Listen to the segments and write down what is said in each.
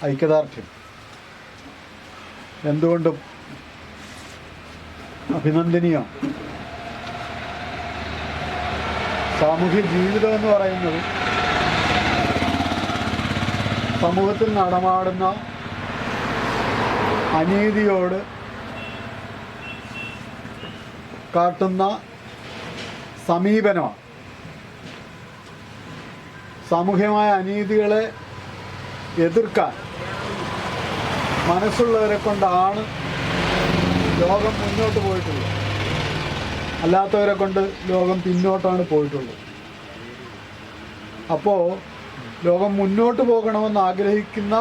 ഐക്യദാർഢ്യം എന്തുകൊണ്ടും അഭിനന്ദനീയം. സാമൂഹ്യ ജീവിതം എന്ന് പറയുന്നത് സമൂഹത്തിൽ നടമാടുന്ന അനീതിയോട് കാട്ടുന്ന സമീപനമാണ്. സാമൂഹ്യമായ അനീതികളെ എതിർക്കാൻ മനസ്സുള്ളവരെ കൊണ്ടാണ് ലോകം മുന്നോട്ട് പോയിട്ടുള്ളത്. അല്ലാത്തവരെ കൊണ്ട് ലോകം പിന്നോട്ടാണ് പോയിട്ടുള്ളത്. അപ്പോൾ ലോകം മുന്നോട്ട് പോകണമെന്ന് ആഗ്രഹിക്കുന്ന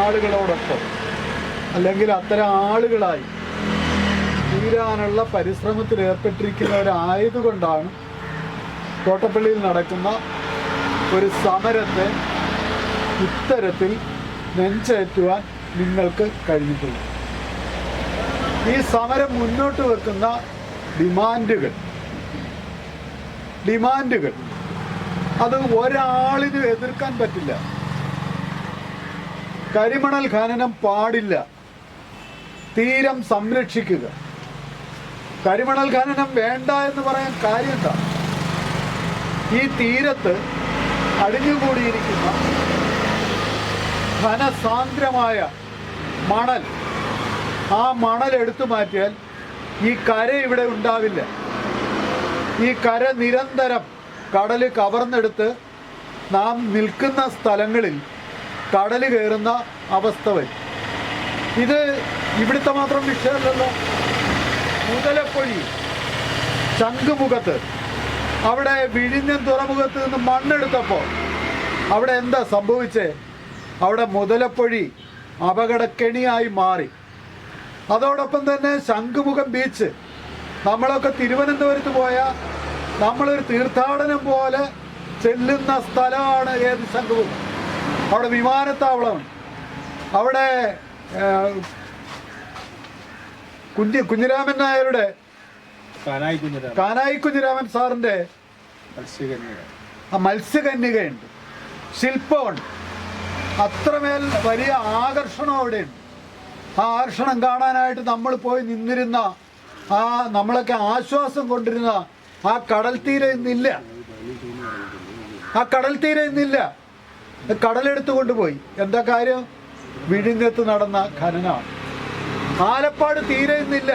ആളുകളോടൊപ്പം അല്ലെങ്കിൽ അത്തരം ആളുകളായി തീരാനുള്ള പരിശ്രമത്തിൽ ഏർപ്പെട്ടിരിക്കുന്നവരായതുകൊണ്ടാണ് തോട്ടപ്പള്ളിയിൽ നടക്കുന്ന ഒരു സമരത്തെ ഇത്തരത്തിൽ നെഞ്ചേറ്റുവാൻ നിങ്ങൾക്ക് കഴിഞ്ഞിട്ടുള്ളത്. ഈ സമരം മുന്നോട്ട് വെക്കുന്ന ഡിമാൻഡുകൾ അത് ഒരാളിനും എതിർക്കാൻ പറ്റില്ല. കരിമണൽ ഖനനം പാടില്ല, തീരം സംരക്ഷിക്കുക. കരിമണൽ ഖനനം വേണ്ട എന്ന് പറയാൻ കാര്യം എന്താ? ഈ തീരത്ത് അടിഞ്ഞുകൂടിയിരിക്കുന്ന ഘനസാന്ദ്രമായ മണൽ, ആ മണൽ എടുത്തു മാറ്റിയാൽ ഈ കര ഇവിടെ ഉണ്ടാവില്ല. ഈ കര നിരന്തരം കടൽ കവർന്നെടുത്ത് നാം നിൽക്കുന്ന സ്ഥലങ്ങളിൽ കടൽ കയറുന്ന അവസ്ഥ വരും. ഇത് ഇവിടുത്തെ മാത്രം വിഷയമല്ലല്ലോ. മുതലപ്പൊഴി ശംഖുമുഖത്ത് അവിടെ വിഴിഞ്ഞം തുറമുഖത്ത് നിന്ന് മണ്ണെടുത്തപ്പോൾ അവിടെ എന്താ സംഭവിച്ചേ? അവിടെ മുതലപ്പൊഴി അപകടക്കെണിയായി മാറി. അതോടൊപ്പം തന്നെ ശംഖുമുഖം ബീച്ച്, നമ്മളൊക്കെ തിരുവനന്തപുരത്ത് പോയാൽ നമ്മളൊരു തീർത്ഥാടനം പോലെ ചെല്ലുന്ന സ്ഥലമാണ് ഏത് ശംഖുമുഖം. അവിടെ വിമാനത്താവളമാണ്. അവിടെ കുഞ്ഞിരാമൻ നായരുടെ കാനായി കുഞ്ഞിരാമൻ സാറിൻ്റെ മത്സ്യകന്യകയുണ്ട്, ശില്പമുണ്ട്. അത്രമേൽ വലിയ ആകർഷണം അവിടെയുണ്ട്. ആ ആകർഷണം കാണാനായിട്ട് നമ്മൾ പോയി നിന്നിരുന്ന, നമ്മളൊക്കെ ആശ്വാസം കൊണ്ടിരുന്ന ആ കടൽ തീരം ഇന്നില്ല. കടലെടുത്തു കൊണ്ടുപോയി. എന്താ കാര്യം? വിഴിഞ്ഞത്ത് നടന്ന ഖനനമാണ്. ആലപ്പാട് തീരെ ഇന്നില്ല.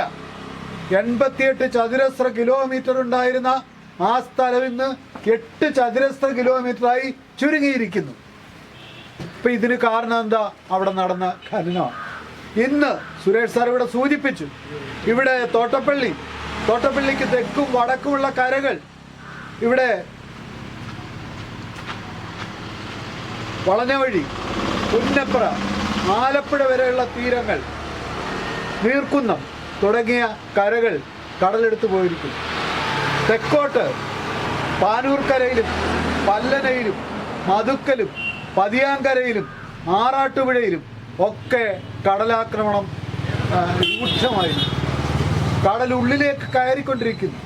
88 ചതുരശ്ര കിലോമീറ്റർ ഉണ്ടായിരുന്ന ആ സ്ഥലം ഇന്ന് 8 ചതുരശ്ര കിലോമീറ്ററായി ചുരുങ്ങിയിരിക്കുന്നു. ഇപ്പം ഇതിന് കാരണം എന്താ? അവിടെ നടന്ന ഖനനമാണ്. ഇന്ന് സുരേഷ് സാർ ഇവിടെ സൂചിപ്പിച്ചു, ഇവിടെ തോട്ടപ്പള്ളിക്ക് തെക്കും വടക്കുമുള്ള കരകൾ, ഇവിടെ വളഞ്ഞവഴി, പുന്നപ്ര, ആലപ്പുഴ വരെയുള്ള തീരങ്ങൾ, നീർക്കുന്നം തുടങ്ങിയ കരകൾ കടലെടുത്ത് പോയിരിക്കുന്നു. തെക്കോട്ട് പാനൂർക്കരയിലും പല്ലനയിലും മധുക്കലും പതിയാങ്കരയിലും ആറാട്ടുപുഴയിലും ഒക്കെ കടലാക്രമണം രൂക്ഷമായിരുന്നു. കടലുള്ളിലേക്ക് കയറിക്കൊണ്ടിരിക്കുന്നു.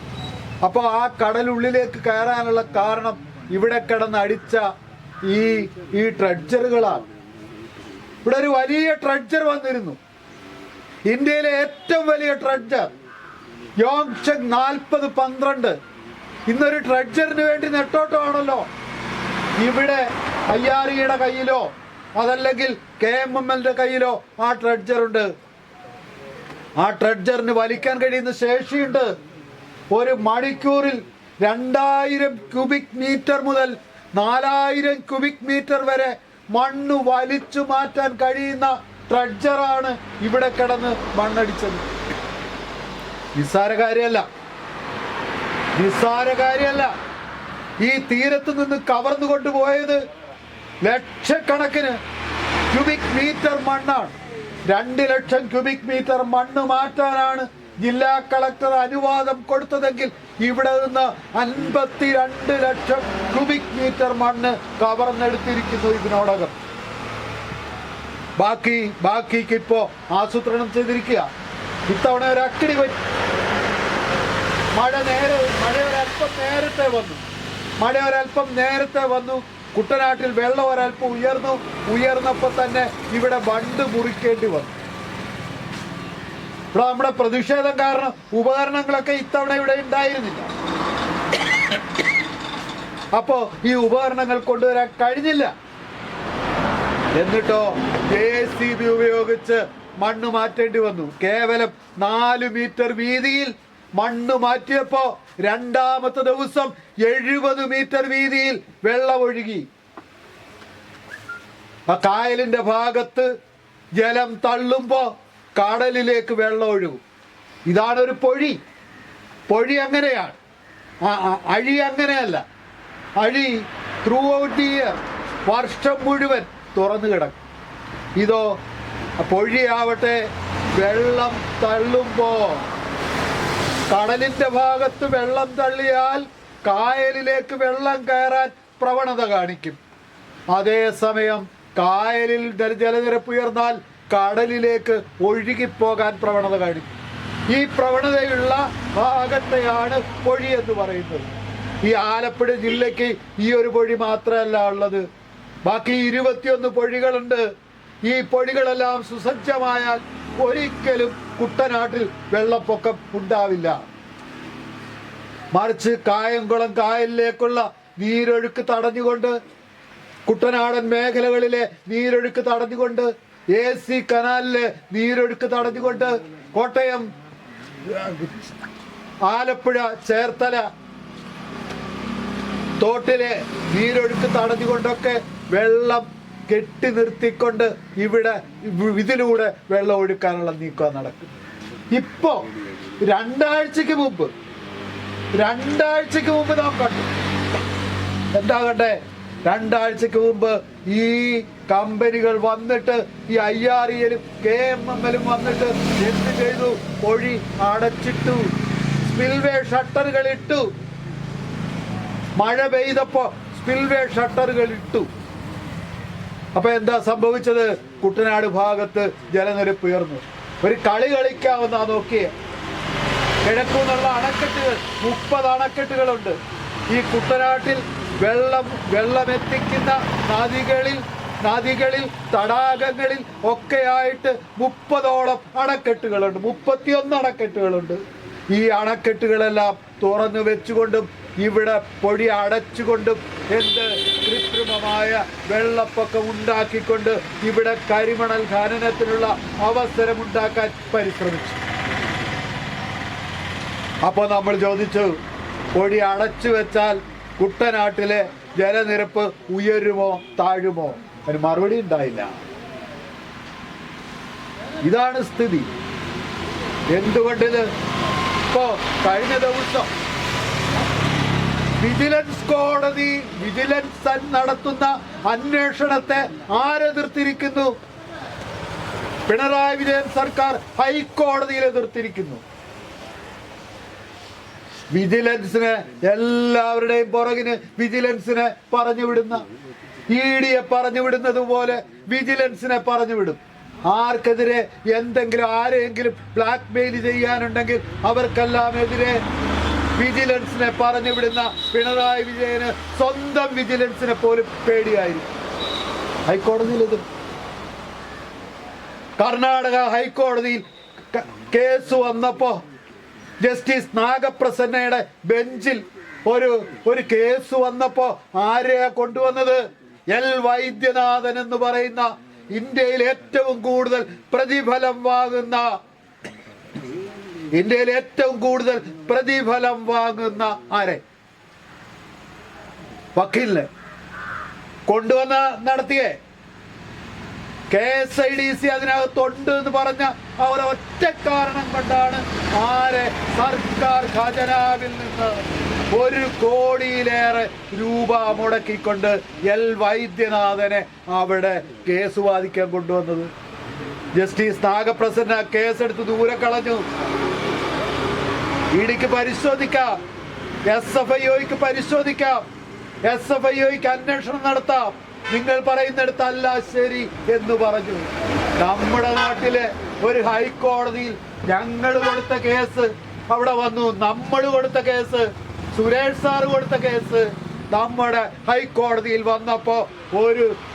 അപ്പോൾ ആ കടലുള്ളിലേക്ക് കയറാനുള്ള കാരണം ഇവിടെ കിടന്നടിച്ച ഈ ട്രഡ്ജറുകളാണ്. ഇവിടെ ഒരു വലിയ ട്രഡ്ജർ വന്നിരുന്നു, ഇന്ത്യയിലെ ഏറ്റവും വലിയ ട്രഡ്ജർ യോങ്ചങ് 4012. ഇന്നൊരു ട്രഡ്ജറിന് വേണ്ടി നെട്ടോട്ടമാണല്ലോ. ഇവിടെ അയ്യാറിയുടെ കയ്യിലോ അതല്ലെങ്കിൽ KMMLന്റെ കയ്യിലോ ആ ട്രഡ്ജറുണ്ട്. ആ ട്രഡ്ജറിന് വലിക്കാൻ കഴിയുന്ന ശേഷിയുണ്ട്. ഒരു മണിക്കൂറിൽ 2000 ക്യൂബിക് മീറ്റർ മുതൽ 4000 ക്യൂബിക് മീറ്റർ വരെ മണ്ണ് വലിച്ചു മാറ്റാൻ കഴിയുന്ന ട്രഡ്ജറാണ് ഇവിടെ കിടന്ന് മണ്ണടിച്ചത്. നിസ്സാര കാര്യമല്ല. ഈ തീരത്ത് നിന്ന് കവർന്നു കൊണ്ടുപോയത് ലക്ഷക്കണക്കിന് ക്യൂബിക് മീറ്റർ മണ്ണാണ്. 2 ലക്ഷം ക്യൂബിക് മീറ്റർ മണ്ണ് മാറ്റാനാണ് ജില്ലാ കളക്ടർ അനുവാദം കൊടുത്തതെങ്കിൽ ഇവിടെ നിന്ന് 52 ലക്ഷം ക്യൂബിക് മീറ്റർ മണ്ണ് കവർന്നെടുത്തിരിക്കുന്നു ഇതിനോടകം. ബാക്കിക്ക് ഇപ്പോ ആസൂത്രണം ചെയ്തിരിക്കുക. ഇത്തവണ ഒരു അക്കിടി പറ്റി. മഴ ഒരല്പം നേരത്തെ വന്നു. കുട്ടനാട്ടിൽ വെള്ളം ഒരൽപ്പം ഉയർന്നപ്പോൾ തന്നെ ഇവിടെ ബണ്ട് മുറിക്കേണ്ടി വന്നു. ഇവിടെ നമ്മുടെ പ്രതിഷേധം കാരണം ഉപകരണങ്ങളൊക്കെ ഇത്തവണ ഇവിടെ ഉണ്ടായിരുന്നില്ല. അപ്പോ ഈ ഉപകരണങ്ങൾ കൊണ്ടുവരാൻ കഴിഞ്ഞില്ല. എന്നിട്ടോ JCB ഉപയോഗിച്ച് മണ്ണ് മാറ്റേണ്ടി വന്നു. കേവലം 4 മീറ്റർ വീതിയിൽ മണ്ണ് മാറ്റിയപ്പോ രണ്ടാമത്തെ ദിവസം 70 മീറ്റർ വീതിയിൽ വെള്ളം ഒഴുകി. ആ കായലിന്റെ ഭാഗത്ത് ജലം തള്ളുമ്പോ കടലിലേക്ക് വെള്ളം ഒഴുകും. ഇതാണൊരു പൊഴി. പൊഴി അങ്ങനെയാണ്, അഴി അങ്ങനെയല്ല. അഴി ത്രൂ ഔട്ട് ദി ഇയർ, വർഷം മുഴുവൻ തുറന്നു കിടക്കും. ഇതോ പൊഴിയാവട്ടെ വെള്ളം തള്ളുമ്പോ കടലിന്റെ ഭാഗത്ത് വെള്ളം തള്ളിയാൽ കായലിലേക്ക് വെള്ളം കയറാൻ പ്രവണത കാണിക്കും. അതേസമയം കായലിൽ ജലനിരപ്പ് ഉയർന്നാൽ കടലിലേക്ക് ഒഴുകിപ്പോകാൻ പ്രവണത കാണിക്കും. ഈ പ്രവണതയുള്ള ഭാഗത്തെയാണ് പൊഴി എന്ന് പറയുന്നത്. ഈ ആലപ്പുഴ ജില്ലയ്ക്ക് ഈ ഒരു പൊഴി മാത്രമല്ല ഉള്ളത്, ബാക്കി 21 പൊഴികളുണ്ട്. ഈ പൊഴികളെല്ലാം സുസജ്ജമായാൽ ഒരിക്കലും കുട്ടനാട്ടിൽ വെള്ളപ്പൊക്കം ഉണ്ടാവില്ല. മറിച്ച് കായംകുളം കായലിലേക്കുള്ള നീരൊഴുക്ക് തടഞ്ഞുകൊണ്ട്, കുട്ടനാടൻ മേഖലകളിലെ നീരൊഴുക്ക് തടഞ്ഞുകൊണ്ട്, AC കനാലിലെ നീരൊഴുക്ക് തടഞ്ഞുകൊണ്ട്, കോട്ടയം, ആലപ്പുഴ, ചേർത്തല തോട്ടിലെ നീരൊഴുക്ക് തടഞ്ഞുകൊണ്ടൊക്കെ വെള്ളം കെട്ടി നിർത്തിക്കൊണ്ട് ഇവിടെ ഇതിലൂടെ വെള്ളം ഒഴുക്കാനുള്ള നീക്കം നടക്കും. ഇപ്പോ രണ്ടാഴ്ചക്ക് മുമ്പ് നാം കണ്ടു. എന്താ കണ്ടേ? രണ്ടാഴ്ചക്ക് മുമ്പ് ഈ കമ്പനികൾ വന്നിട്ട്, ഈ IRELും KMMLും വന്നിട്ട് എന്ത് ചെയ്തു? പൊഴി അടച്ചിട്ടു, സ്പിൽവേ ഷട്ടറുകൾ ഇട്ടു. മഴ പെയ്തപ്പോ സ്പിൽവേ ഷട്ടറുകൾ ഇട്ടു. അപ്പൊ എന്താ സംഭവിച്ചത്? കുട്ടനാട് ഭാഗത്ത് ജലനിരപ്പ് ഉയർന്നു. ഒരു കളി കളിക്കാവുന്ന നോക്കിയേ, കിഴക്കുന്നുള്ള അണക്കെട്ടുകൾ 30 അണക്കെട്ടുകളുണ്ട്. ഈ കുട്ടനാട്ടിൽ വെള്ളമെത്തിക്കുന്ന നദികളിൽ തടാകങ്ങളിൽ ഒക്കെയായിട്ട് 30ഓളം അണക്കെട്ടുകളുണ്ട്. 31 അണക്കെട്ടുകളുണ്ട്. ഈ അണക്കെട്ടുകളെല്ലാം തുറന്നു വെച്ചുകൊണ്ടും ഇവിടെ പൊടി അടച്ചുകൊണ്ടും കൃത്രിമമായ വെള്ളപ്പൊക്കം ഉണ്ടാക്കിക്കൊണ്ട് ഇവിടെ കരിമണൽ ഖനനത്തിനുള്ള അവസരമുണ്ടാക്കാൻ പരിശ്രമിച്ചു. അപ്പോൾ നമ്മൾ ചോദിച്ചു, പൊടി അടച്ചു വെച്ചാൽ കുട്ടനാട്ടിലെ ജലനിരപ്പ് ഉയരുമോ താഴുമോ? അതിന് മറുപടി ഉണ്ടായില്ല. ഇതാണ് സ്ഥിതി. എന്തുകൊണ്ടിത്? ഇപ്പോ കഴിഞ്ഞ ദിവസം വിജിലൻസ് നടത്തുന്ന അന്വേഷണത്തെ ആരെതിർത്തിരിക്കുന്നു? പിണറായി വിജയൻ സർക്കാർ ഹൈക്കോടതിയിൽ എതിർത്തിരിക്കുന്നു. വിജിലൻസിനെ, എല്ലാവരുടെയും പുറകിന് വിജിലൻസിനെ പറഞ്ഞുവിടുന്ന, EDയെ പറഞ്ഞുവിടുന്നത് പോലെ വിജിലൻസിനെ പറഞ്ഞുവിടും. ആർക്കെതിരെ എന്തെങ്കിലും ആരെങ്കിലും ബ്ലാക്ക് മെയിൽ ചെയ്യാനുണ്ടെങ്കിൽ അവർക്കെല്ലാം എതിരെ വിജിലൻസിനെ പറഞ്ഞുവിടുന്ന പിണറായി വിജയന് സ്വന്തം വിജിലൻസിനെ പോലും പേടിയായിരിക്കും. ഹൈക്കോടതിയിൽ എതിർ കർണാടക ഹൈക്കോടതിയിൽ കേസ് വന്നപ്പോ ജസ്റ്റിസ് നാഗപ്രസന്നയുടെ ബെഞ്ചിൽ ഒരു കേസ് വന്നപ്പോ ആരെയാ കൊണ്ടുവന്നത്? L. വൈദ്യനാഥൻ എന്ന് പറയുന്ന ഇന്ത്യയിൽ ഏറ്റവും കൂടുതൽ പ്രതിഫലം വാങ്ങുന്ന ആരെ? വക്കീലിനെ കൊണ്ടുവന്ന നടത്തിയേ. KSIDC അതിനകത്തുണ്ട് എന്ന് പറഞ്ഞ ഒറ്റ കാരണം കൊണ്ടാണ് ആരെ സർക്കാർ ഖജനാവിൽ നിന്ന് 1 കോടിയിലേറെ രൂപ മുടക്കിക്കൊണ്ട് L. വൈദ്യനാഥനെ അവിടെ കേസ് വാദിക്കാൻ കൊണ്ടുവന്നത്. ജസ്റ്റിസ് നാഗപ്രസന്ന കേസെടുത്ത് ദൂരെ കളഞ്ഞു. ഇഡിക്ക് പരിശോധിക്കാം, SFIOയ്ക്ക് പരിശോധിക്കാം, SFIOയ്ക്ക് അന്വേഷണം നടത്താം, നിങ്ങൾ പറയുന്നിടത്തല്ല ശരി എന്ന് പറഞ്ഞു. നമ്മുടെ നാട്ടിലെ ഒരു ഹൈക്കോടതിയിൽ ഞങ്ങൾ കൊടുത്ത കേസ് അവിടെ വന്നു. നമ്മൾ കൊടുത്ത കേസ്, സുരേഷ് സാറ് കൊടുത്ത കേസ്, നമ്മുടെ ഹൈക്കോടതിയിൽ വന്നപ്പോ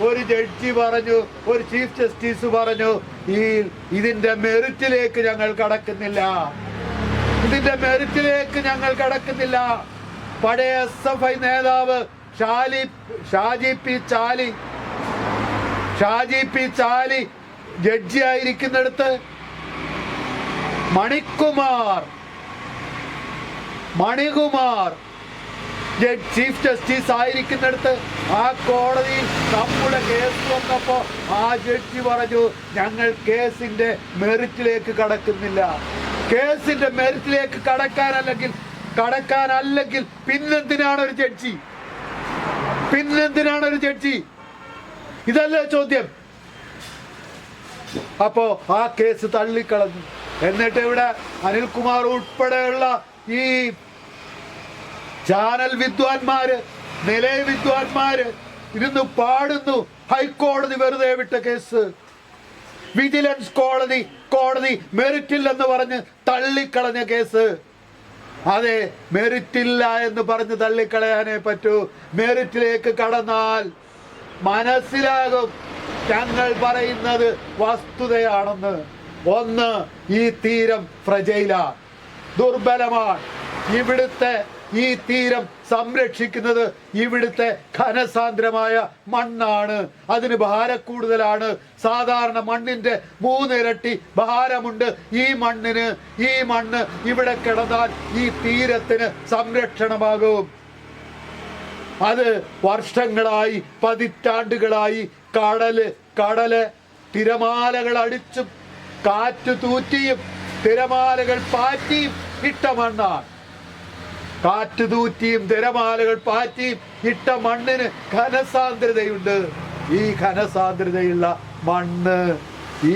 ഒരു ജഡ്ജി പറഞ്ഞു, ഒരു ചീഫ് ജസ്റ്റിസ് പറഞ്ഞു, ഇതിന്റെ മെറിറ്റിലേക്ക് ഞങ്ങൾ കടക്കുന്നില്ല, ഇതിന്റെ മെറിറ്റിലേക്ക് ഞങ്ങൾ കടക്കുന്നില്ല. പഴയ SFI നേതാവ് ഷാജി പി ചാലി ജഡ്ജി ആയിരിക്കുന്നിടത്ത് മണികുമാർ ചീഫ് ജസ്റ്റിസ് ആയിരിക്കുന്നിടത്ത് ആ കോടതിയിൽ നമ്മുടെ കേസ് വന്നപ്പോ ആ ജഡ്ജി പറഞ്ഞു, ഞങ്ങൾ കേസിന്റെ മെറിറ്റിലേക്ക് കടക്കുന്നില്ല. കേസിന്റെ മെറിറ്റിലേക്ക് കടക്കാനല്ലെങ്കിൽ പിന്നെന്തിനാണ് ഒരു ജഡ്ജി? ഇതല്ലേ ചോദ്യം. അപ്പോ ആ കേസ് തള്ളിക്കളഞ്ഞു. എന്നിട്ട് ഇവിടെ അനിൽകുമാർ ഉൾപ്പെടെയുള്ള ഈ ചാനൽ വിദ്വാൻമാര്, നിലയ വിദ്വാൻമാര് ഇരുന്ന് പാടുന്നു, ഹൈക്കോടതി വെറുതെ വിട്ട കേസ്, വിജിലൻസ് കോടതി മെറിറ്റില്ലെന്ന് പറഞ്ഞ് തള്ളിക്കളഞ്ഞ കേസ്. അതെ, മെറിറ്റില്ല എന്ന് പറഞ്ഞ് തള്ളിക്കളയാനേ പറ്റൂ. മെറിറ്റിലേക്ക് കടന്നാൽ മനസ്സിലാകും ഞങ്ങൾ പറയുന്നത് വസ്തുതയാണെന്ന്. ഒന്ന്, ഈ തീരം ഫ്രജൈലാണ്, ദുർബലമാണ്. ഇവിടുത്തെ ഈ തീരം സംരക്ഷിക്കുന്നത് ഇവിടുത്തെ ഘനസാന്ദ്രമായ മണ്ണാണ്. അതിന് ഭാരക്കൂടുതലാണ്. സാധാരണ മണ്ണിന്റെ 3 ഇരട്ടി ഭാരമുണ്ട് ഈ മണ്ണിന്. ഈ മണ്ണ് ഇവിടെ കിടന്നാൽ ഈ തീരത്തിന് സംരക്ഷണമാകും. അത് വർഷങ്ങളായി, പതിറ്റാണ്ടുകളായി കടല് തിരമാലകൾ അടിച്ചും കാറ്റ് തൂറ്റിയും തിരമാലകൾ പാറ്റിയും ഇട്ട മണ്ണാണ്. കാറ്റ് തൂറ്റിയും തിരമാലകൾ പാറ്റിയും ഇട്ട മണ്ണിന് ഘനസാന്ദ്രതയുണ്ട്. ഈ ഘനസാന്ദ്രതയുള്ള മണ്ണ്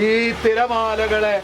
ഈ തിരമാലകളെ